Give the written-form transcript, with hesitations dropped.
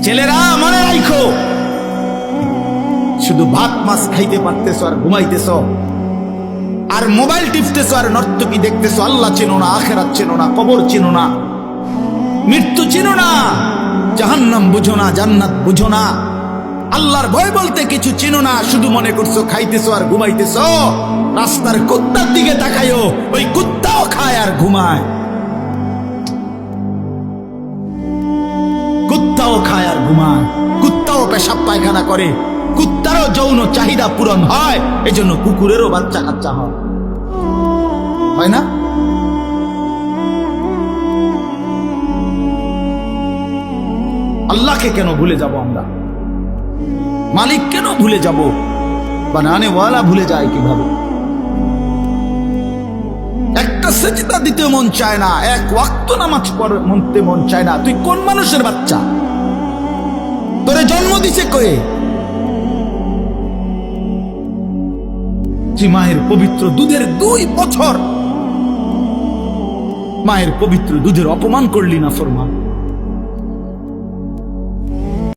ছেলেরা মনে রাখো, শুধু ভাত মাছ খাইতে পারতেছো আর ঘুমাইতেছো, আর মোবাইল টিপতেছো আর নর্তকী দেখতেছো। আল্লাহ চেনো না, আখেরাত চেনো না, কবর চেনো না, মৃত্যু চেনো না, জাহান্নাম বুঝো না, জান্নাত বুঝো না, আল্লাহর ভয় বলতে কিছু চেনো না। শুধু মনে করছো খাইতেছো আর ঘুমাইতেছো। রাস্তার কুত্তার দিকে তাকায়ও, ওই কুত্তাও খায় আর ঘুমায়, কুত্তাও খায় আর ঘুমায়, কুত্তাও পেশাব পায়খানা করে, কুত্তারও যৌন চাহিদা পূরণ হয়, এজন্য কুকুরেরও বাচ্চা কাচ্চা হয় না? আল্লাহকে কেন ভুলে যাব আমরা? মালিক কেন ভুলে যাব? বানানে ওয়ালা ভুলে যায় কিভাবে? একটা সেজদা দিতে মন চায় না, এক ওয়াক্ত নামাজ পড়তে মন চায় না। তুই কোন মানুষের বাচ্চা? তোরে জন্ম দিছে কয়ে? তুই মায়ের পবিত্র দুধের 2 বছর মায়ের পবিত্র দুধের অপমান করলি না ফরমান।